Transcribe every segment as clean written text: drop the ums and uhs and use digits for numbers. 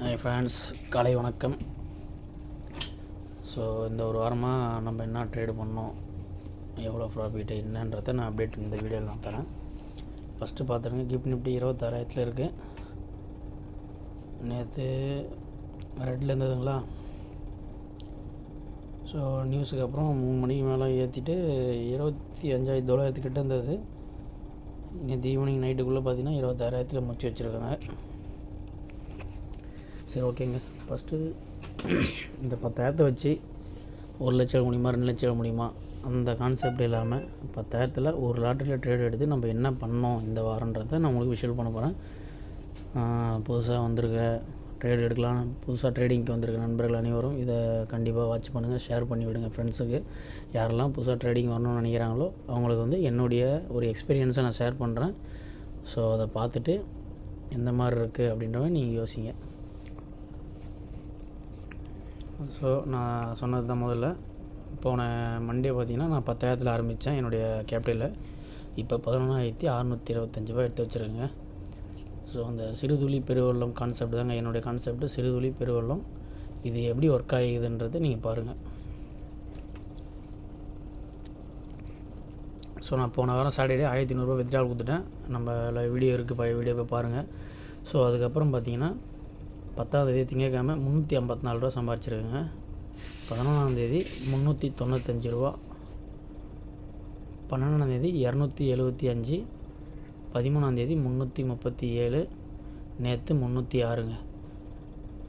Hi friends, காலை வணக்கம். So இந்த ஒரு வாரமாக நம்ம என்ன ட்ரேடு பண்ணோம், எவ்வளோ ப்ராஃபிட் என்னன்றதை நான் அப்டேட் இந்த வீடியோவில் நான் தரேன். ஃபஸ்ட்டு பார்த்துருங்க, கிஃப்ட் நிஃப்டி 26,000 இருக்குது. நேற்று ரெட்டில் இருந்ததுங்களா. ஸோ நியூஸுக்கு அப்புறம் 3 மணிக்கு மேலே ஏற்றிட்டு 25,900 கிட்ட இருந்தது. நேற்று ஈவினிங் நைட்டுக்குள்ளே பார்த்தீங்கன்னா 26,000 முடிச்சு வச்சுருக்காங்க. சரி, ஓகேங்க. ஃபஸ்ட்டு இந்த 10,000 வச்சு 1 லட்சம் முடியுமா, 2 லட்சம் முடியுமா, அந்த கான்செப்ட் இல்லாமல் 10,000 ஒரு லாட்டரியில் ட்ரேட் எடுத்து நம்ம என்ன பண்ணோம் இந்த வாரன்றதை நான் உங்களுக்கு விஷுவல் பண்ண போகிறேன். புதுசாக வந்திருக்க ட்ரேட் எடுக்கலாம், புதுசாக ட்ரேடிங்க்கு வந்திருக்க நண்பர்கள் அனைவரும் இதை கண்டிப்பாக வாட்ச் பண்ணுங்கள், ஷேர் பண்ணி விடுங்க ஃப்ரெண்ட்ஸுக்கு. யாரெல்லாம் புதுசாக ட்ரேடிங் வரணும்னு நினைக்கிறாங்களோ அவங்களுக்கு என்னுடைய ஒரு எக்ஸ்பீரியன்ஸை நான் ஷேர் பண்ணுறேன். ஸோ அதை பார்த்துட்டு எந்த மாதிரி இருக்குது அப்படின்றத நீங்கள் யோசிங்க. ஸோ நான் சொன்னது தான் முதல்ல. போன மண்டே பார்த்திங்கன்னா நான் 10,000 ஆரம்பித்தேன் என்னுடைய கேபிட்டலில். இப்போ 11,625 எடுத்து வச்சுருக்கேங்க. ஸோ அந்த சிறுதுளி பெருவெள்ளம் கான்செப்ட் தாங்க என்னுடைய கான்செப்ட். சிறுதுளி பெருவெள்ளம் இது எப்படி ஒர்க் ஆகிதுன்றது நீங்கள் பாருங்கள். ஸோ நான் போன வாரம் சாட்டர்டே 1,500 வித்ட்ரால் கொடுத்துட்டேன். நம்ம வீடியோ இருக்குது, வீடியோ போய் பாருங்கள். ஸோ அதுக்கப்புறம் பார்த்தீங்கன்னா 10ஆம் தேதி திங்கட்கிழமை 354 ரூபா சம்பாரிச்சிருக்கேங்க. 11ஆம் தேதி 395 ரூபா, 12ஆம் தேதி 275, 13ஆம் தேதி 337, நேற்று 306ங்க.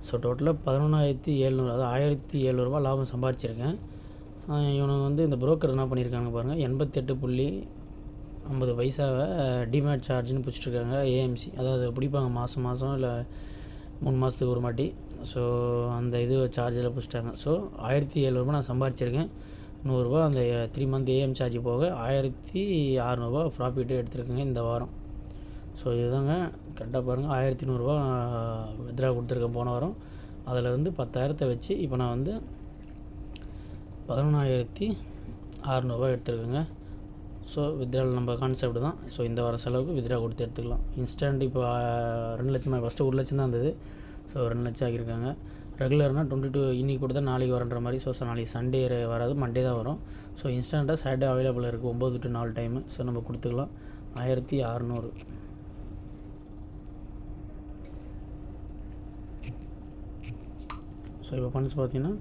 ஸோ டோட்டலாக 11,700, அதாவது 1,700 ரூபா லாபம் சம்பாரிச்சிருக்கேன். இவனுங்க இந்த புரோக்கர் என்ன பண்ணியிருக்காங்க பாருங்கள், 88.50 பைசாவை டிமேட் சார்ஜ்னு பிடிச்சிட்ருக்காங்க. ஏஎம்சி, அதாவது பிடிப்பாங்க மாதம் இல்லை 3 மாதத்துக்கு ஒரு மாட்டி. ஸோ அந்த சார்ஜில் பிடிச்சிட்டாங்க. ஸோ 1,700 ரூபா நான் சம்பாரிச்சிருக்கேன். 100 ரூபா அந்த 3 மந்த் ஏஎம் சார்ஜ் போக 1,600 ரூபா ப்ராஃபிட்டு எடுத்துருக்குங்க இந்த வாரம். ஸோ இதுதாங்க கரெக்டாக பாருங்கள். 1,100 ரூபா வித்ட்ரா கொடுத்துருக்கேன் போன வாரம். அதிலேருந்து 10,000 வச்சு இப்போ நான் 11,600 எடுத்துருக்கேங்க. ஸோ வித்ட்ரால் நம்ம கான்செப்ட் தான். ஸோ இந்த வார செலவுக்கு வித்ட்ரா கொடுத்து எடுத்துக்கலாம். இன்ஸ்டன்ட் இப்போ 2 லட்சம், ஃபஸ்ட்டு 1 லட்சம் தான் இருந்தது. ஸோ 2 லட்சம் ஆகியிருக்காங்க. ரெகுலர்னால் 22 இன்றைக்கி கொடுத்தா நாளைக்கு வரன்ற மாதிரி. ஸோ நாளைக்கு சண்டே வராது, மண்டே தான் வரும். ஸோ இன்ஸ்டண்ட்டாக சாட்டர்டே அவைலபிள் இருக்குது 9 to 4 டைமு. ஸோ நம்ம கொடுத்துக்கலாம் 1,600. ஸோ இப்போ ஃபண்ட்ஸ் பார்த்தீங்கன்னா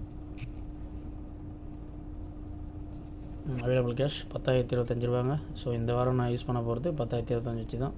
அவைலபிள் கேஷ் 10,025 ரூபாங்க. ஸோ இந்த வாரம் நான் யூஸ் பண்ண போகிறது 10,025 வச்சு தான்.